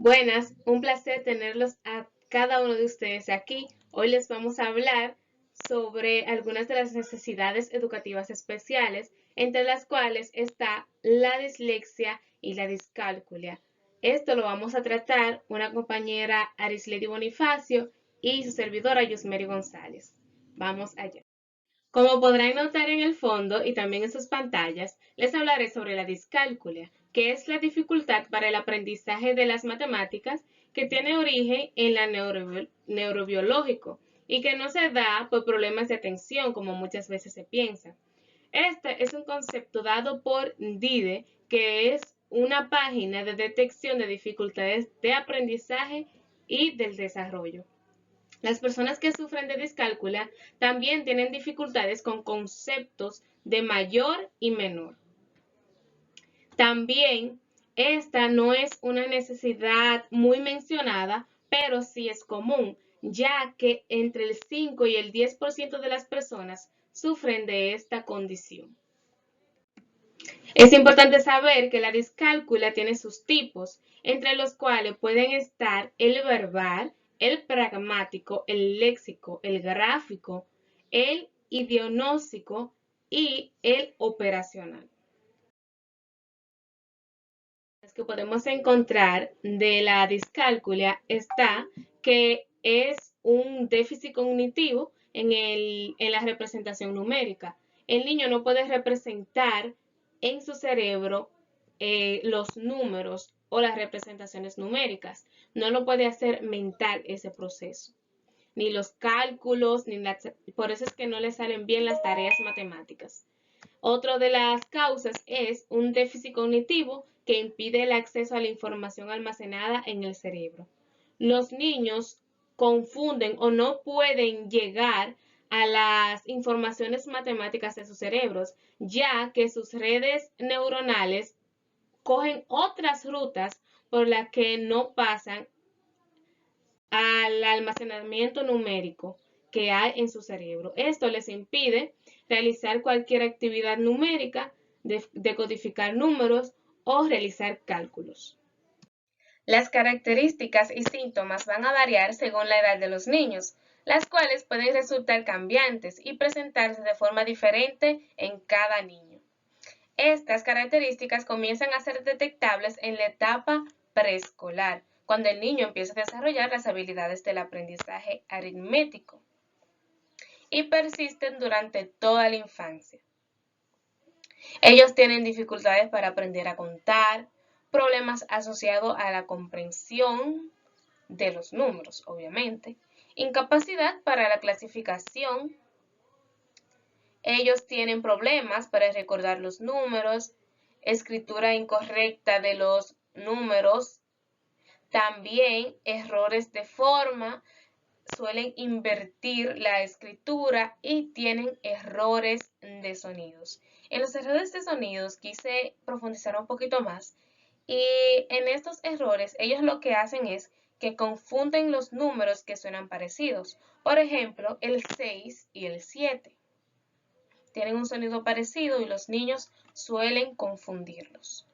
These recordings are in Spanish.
Buenas, un placer tenerlos a cada uno de ustedes aquí. Hoy les vamos a hablar sobre algunas de las necesidades educativas especiales, entre las cuales está la dislexia y la discalculia. Esto lo vamos a tratar una compañera Arisledi Bonifacio y su servidora Yusmeri González. Vamos allá. Como podrán notar en el fondo y también en sus pantallas, les hablaré sobre la discalculia, que es la dificultad para el aprendizaje de las matemáticas que tiene origen en la neurobiológico y que no se da por problemas de atención como muchas veces se piensa. Este es un concepto dado por DIDE, que es una página de detección de dificultades de aprendizaje y del desarrollo. Las personas que sufren de discálcula también tienen dificultades con conceptos de mayor y menor. También esta no es una necesidad muy mencionada, pero sí es común, ya que entre el 5 y el 10% de las personas sufren de esta condición. Es importante saber que la discálcula tiene sus tipos, entre los cuales pueden estar el verbal, el pragmático, el léxico, el gráfico, el idionósico y el operacional. Las que podemos encontrar de la discálculia está que es un déficit cognitivo en la representación numérica. El niño no puede representar en su cerebro los números o las representaciones numéricas. No lo puede hacer mental ese proceso. Ni los cálculos, por eso es que no le salen bien las tareas matemáticas. Otra de las causas es un déficit cognitivo que impide el acceso a la información almacenada en el cerebro. Los niños confunden o no pueden llegar a las informaciones matemáticas de sus cerebros, ya que sus redes neuronales cogen otras rutas por las que no pasan al almacenamiento numérico que hay en su cerebro. Esto les impide realizar cualquier actividad numérica, decodificar números o realizar cálculos. Las características y síntomas van a variar según la edad de los niños, las cuales pueden resultar cambiantes y presentarse de forma diferente en cada niño. Estas características comienzan a ser detectables en la etapa preescolar, cuando el niño empieza a desarrollar las habilidades del aprendizaje aritmético y persisten durante toda la infancia. Ellos tienen dificultades para aprender a contar, problemas asociados a la comprensión de los números, obviamente, incapacidad para la clasificación. Ellos tienen problemas para recordar los números, escritura incorrecta de los números, también errores de forma, suelen invertir la escritura y tienen errores de sonidos. En los errores de sonidos quise profundizar un poquito más y en estos errores ellos lo que hacen es que confunden los números que suenan parecidos. Por ejemplo, el 6 y el 7 tienen un sonido parecido y los niños suelen confundirlos.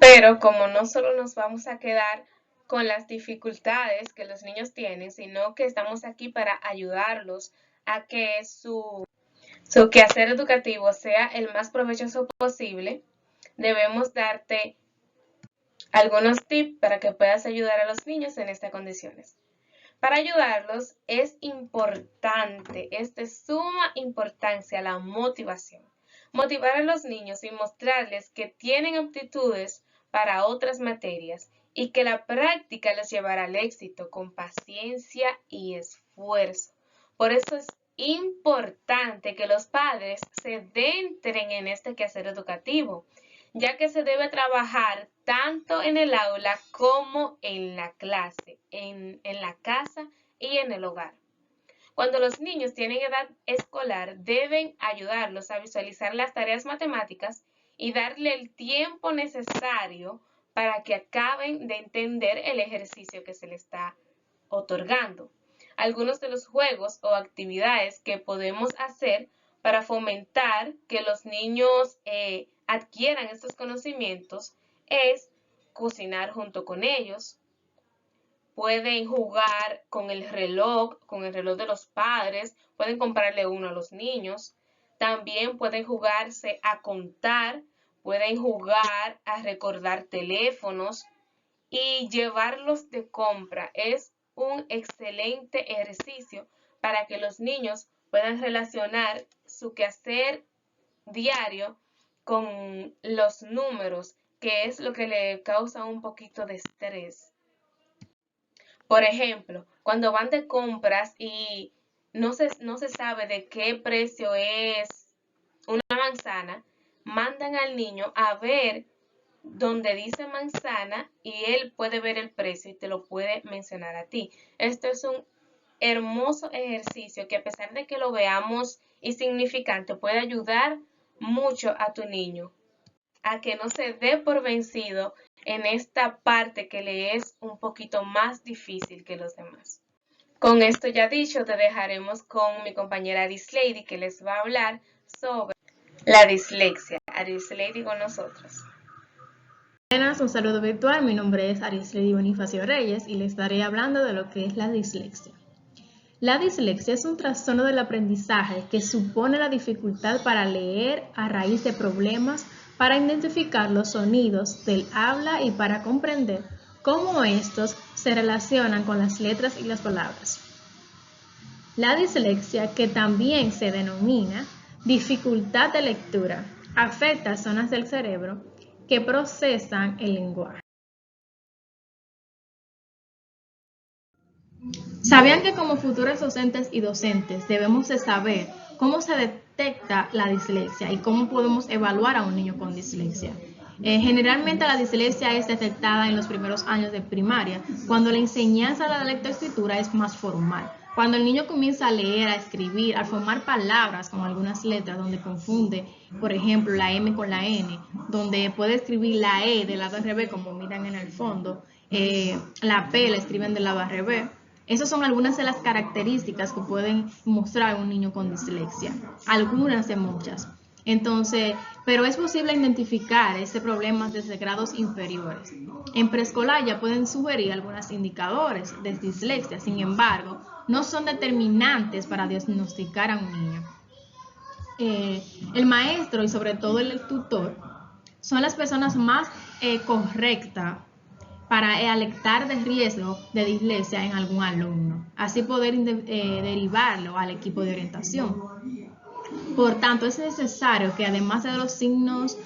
Pero como no solo nos vamos a quedar con las dificultades que los niños tienen, sino que estamos aquí para ayudarlos a que su quehacer educativo sea el más provechoso posible, debemos darte algunos tips para que puedas ayudar a los niños en estas condiciones. Para ayudarlos es importante, es de suma importancia la motivación. Motivar a los niños y mostrarles que tienen aptitudes para otras materias y que la práctica les llevará al éxito con paciencia y esfuerzo. Por eso es importante que los padres se adentren en este quehacer educativo, ya que se debe trabajar tanto en el aula como en la clase, en la casa y en el hogar. Cuando los niños tienen edad escolar, deben ayudarlos a visualizar las tareas matemáticas y darle el tiempo necesario para que acaben de entender el ejercicio que se les está otorgando. Algunos de los juegos o actividades que podemos hacer para fomentar que los niños adquieran estos conocimientos es cocinar junto con ellos, pueden jugar con el reloj de los padres, pueden comprarle uno a los niños, también pueden jugarse a contar, pueden jugar a recordar teléfonos y llevarlos de compra. Es un excelente ejercicio para que los niños puedan relacionar su quehacer diario con los números, que es lo que le causa un poquito de estrés. Por ejemplo, cuando van de compras y no se sabe de qué precio es una manzana, mandan al niño a ver donde dice manzana y él puede ver el precio y te lo puede mencionar a ti. Esto es un hermoso ejercicio que, a pesar de que lo veamos insignificante, puede ayudar mucho a tu niño a que no se dé por vencido en esta parte que le es un poquito más difícil que los demás. Con esto ya dicho, te dejaremos con mi compañera Arislady, que les va a hablar sobre la dislexia. Arislady con nosotros. Buenas, un saludo virtual. Mi nombre es Arislady Bonifacio Reyes y les estaré hablando de lo que es la dislexia. La dislexia es un trastorno del aprendizaje que supone la dificultad para leer a raíz de problemas para identificar los sonidos del habla y para comprender cómo estos se relacionan con las letras y las palabras. La dislexia, que también se denomina dificultad de lectura, afecta zonas del cerebro que procesan el lenguaje. ¿Sabían que como futuros docentes y docentes debemos de saber cómo se detecta la dislexia y cómo podemos evaluar a un niño con dislexia? Generalmente la dislexia es detectada en los primeros años de primaria, cuando la enseñanza de la lectoescritura es más formal. Cuando el niño comienza a leer, a escribir, a formar palabras con algunas letras, donde confunde, por ejemplo, la M con la N, donde puede escribir la E del lado al revés, como miran en el fondo, la P la escriben del lado al revés. Esas son algunas de las características que pueden mostrar un niño con dislexia, algunas de muchas. Entonces, pero es posible identificar este problema desde grados inferiores. En preescolar ya pueden sugerir algunos indicadores de dislexia, sin embargo, no son determinantes para diagnosticar a un niño. El maestro y sobre todo el tutor son las personas más correctas para alertar de riesgo de dislexia en algún alumno, así poder derivarlo al equipo de orientación. Por tanto, es necesario que además de los signos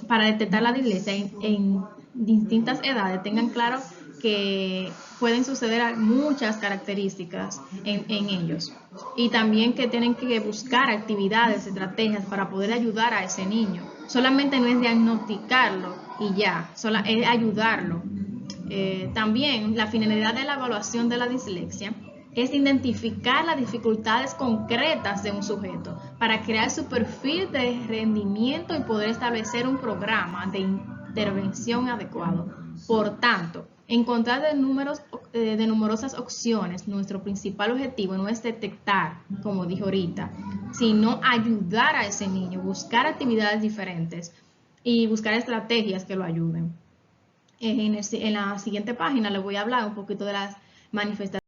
para detectar la dislexia en distintas edades tengan claro que pueden suceder muchas características en ellos y también que tienen que buscar actividades, estrategias para poder ayudar a ese niño. Solamente no es diagnosticarlo y ya, es ayudarlo. También la finalidad de la evaluación de la dislexia es identificar las dificultades concretas de un sujeto para crear su perfil de rendimiento y poder establecer un programa de intervención adecuado. Por tanto, encontrar de numerosas opciones, nuestro principal objetivo no es detectar, como dije ahorita, sino ayudar a ese niño, buscar actividades diferentes y buscar estrategias que lo ayuden. En la siguiente página les voy a hablar un poquito de las manifestaciones.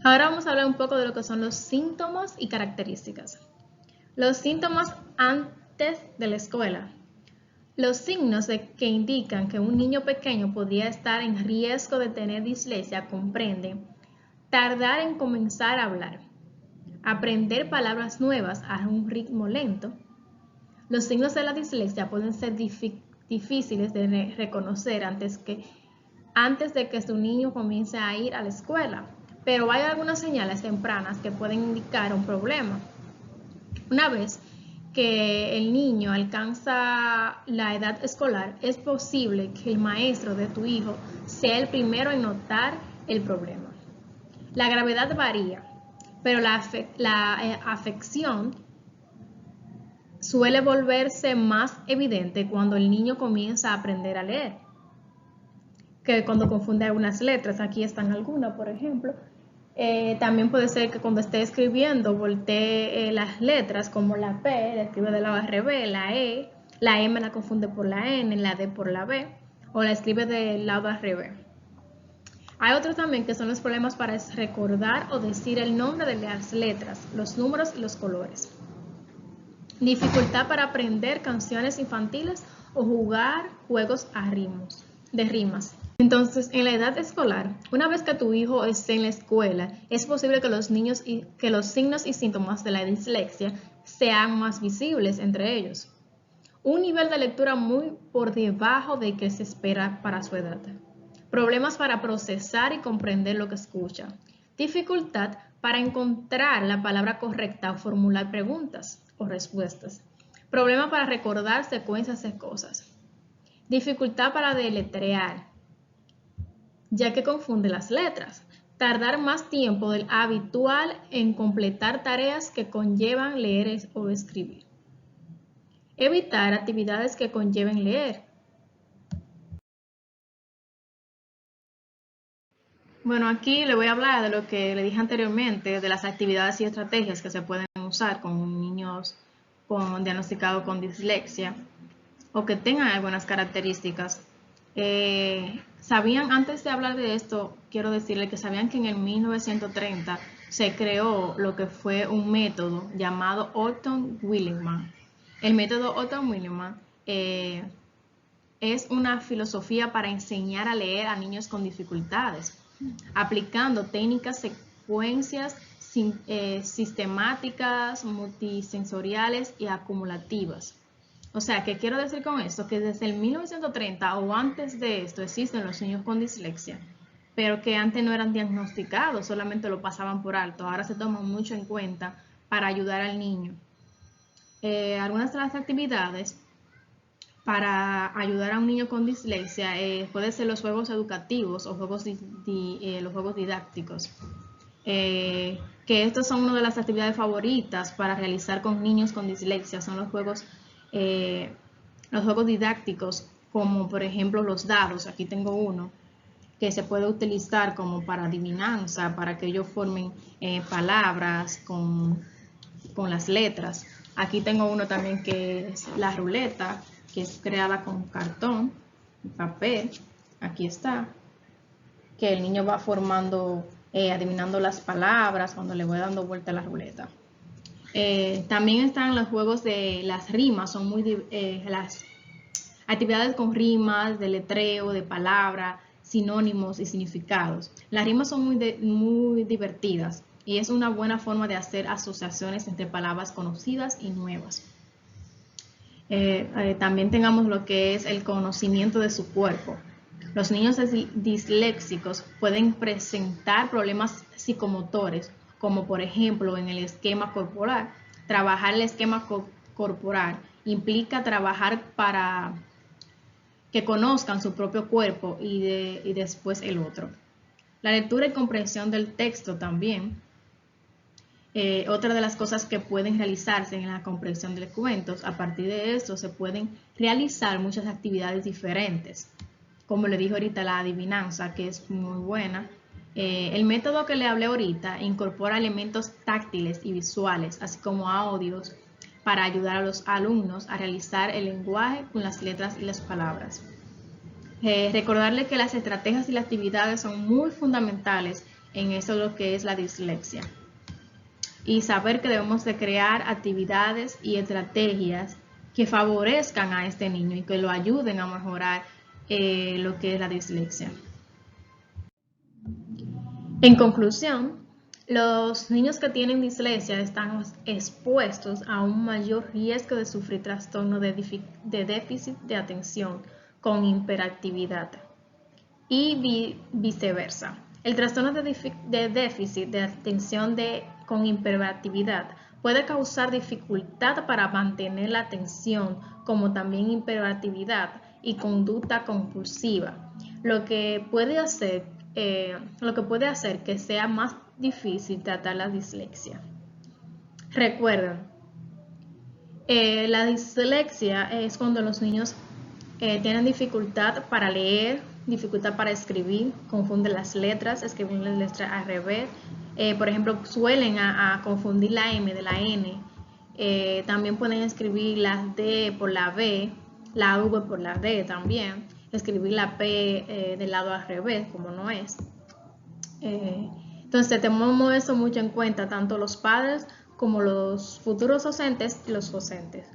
Ahora vamos a hablar un poco de lo que son los síntomas y características. Los síntomas antes de la escuela. Los signos que indican que un niño pequeño podría estar en riesgo de tener dislexia comprenden tardar en comenzar a hablar, aprender palabras nuevas a un ritmo lento. Los signos de la dislexia pueden ser difíciles de reconocer antes de que su niño comience a ir a la escuela, pero hay algunas señales tempranas que pueden indicar un problema. Una vez que el niño alcanza la edad escolar, es posible que el maestro de tu hijo sea el primero en notar el problema. La gravedad varía, pero la afección suele volverse más evidente cuando el niño comienza a aprender a leer, que cuando confunde algunas letras. Aquí están algunas, por ejemplo. También puede ser que cuando esté escribiendo voltee las letras, como la P, la escribe del lado al revés, la M la confunde por la N, la D por la B, o la escribe del lado al revés. Hay otros también que son los problemas para recordar o decir el nombre de las letras, los números y los colores. Dificultad para aprender canciones infantiles o jugar juegos de rimas. Entonces, en la edad escolar, una vez que tu hijo esté en la escuela, es posible que los signos y síntomas de la dislexia sean más visibles entre ellos. Un nivel de lectura muy por debajo de que se espera para su edad. Problemas para procesar y comprender lo que escucha. Dificultad para encontrar la palabra correcta o formular preguntas o respuestas. Problema para recordar secuencias de cosas. Dificultad para deletrear, ya que confunde las letras. Tardar más tiempo del habitual en completar tareas que conllevan leer o escribir. Evitar actividades que conlleven leer. Bueno, aquí le voy a hablar de lo que le dije anteriormente, de las actividades y estrategias que se pueden usar con niños diagnosticados con dislexia o que tengan algunas características. Antes de hablar de esto, quiero decirle que sabían que en el 1930 se creó lo que fue un método llamado Orton-Willimann. El método Orton-Willimann es una filosofía para enseñar a leer a niños con dificultades, aplicando técnicas, secuencias sistemáticas, multisensoriales y acumulativas. O sea, ¿qué quiero decir con esto? Que desde el 1930 o antes de esto existen los niños con dislexia, pero que antes no eran diagnosticados, solamente lo pasaban por alto. Ahora se toman mucho en cuenta para ayudar al niño. Algunas de las actividades para ayudar a un niño con dislexia pueden ser los juegos educativos o los juegos didácticos. Que estos son una de las actividades favoritas para realizar con niños con dislexia, son los juegos didácticos, como por ejemplo los dados. Aquí tengo uno que se puede utilizar como para adivinanza, para que ellos formen palabras con las letras. Aquí tengo uno también que es la ruleta, que es creada con cartón y papel. Aquí está, que el niño va formando, adivinando las palabras cuando le voy dando vuelta a la ruleta. También están los juegos de las rimas, son las actividades con rimas, de letreo, de palabra, sinónimos y significados. Las rimas son muy divertidas y es una buena forma de hacer asociaciones entre palabras conocidas y nuevas. También tengamos lo que es el conocimiento de su cuerpo. Los niños disléxicos pueden presentar problemas psicomotores, como por ejemplo en el esquema corporal. Trabajar el esquema corporal implica trabajar para que conozcan su propio cuerpo y después el otro. La lectura y comprensión del texto también. Otra de las cosas que pueden realizarse en la comprensión de documentos, a partir de esto se pueden realizar muchas actividades diferentes. Como le dije ahorita, la adivinanza, que es muy buena. El método que le hablé ahorita incorpora elementos táctiles y visuales, así como audios, para ayudar a los alumnos a realizar el lenguaje con las letras y las palabras. Recordarle que las estrategias y las actividades son muy fundamentales en eso lo que es la dislexia. Y saber que debemos de crear actividades y estrategias que favorezcan a este niño y que lo ayuden a mejorar lo que es la dislexia. En conclusión, los niños que tienen dislexia están expuestos a un mayor riesgo de sufrir trastorno de déficit de atención con hiperactividad y viceversa. El trastorno de déficit de atención con hiperactividad puede causar dificultad para mantener la atención, como también hiperactividad y conducta compulsiva, lo que puede hacer que sea más difícil tratar la dislexia. Recuerden, la dislexia es cuando los niños tienen dificultad para leer, dificultad para escribir, confunden las letras, escriben las letras al revés, Por ejemplo, suelen a confundir la M de la N. También pueden escribir la D por la B, la V por la D también. Escribir la P del lado al revés, como no es. Entonces, tenemos eso mucho en cuenta, tanto los padres como los futuros docentes y los docentes.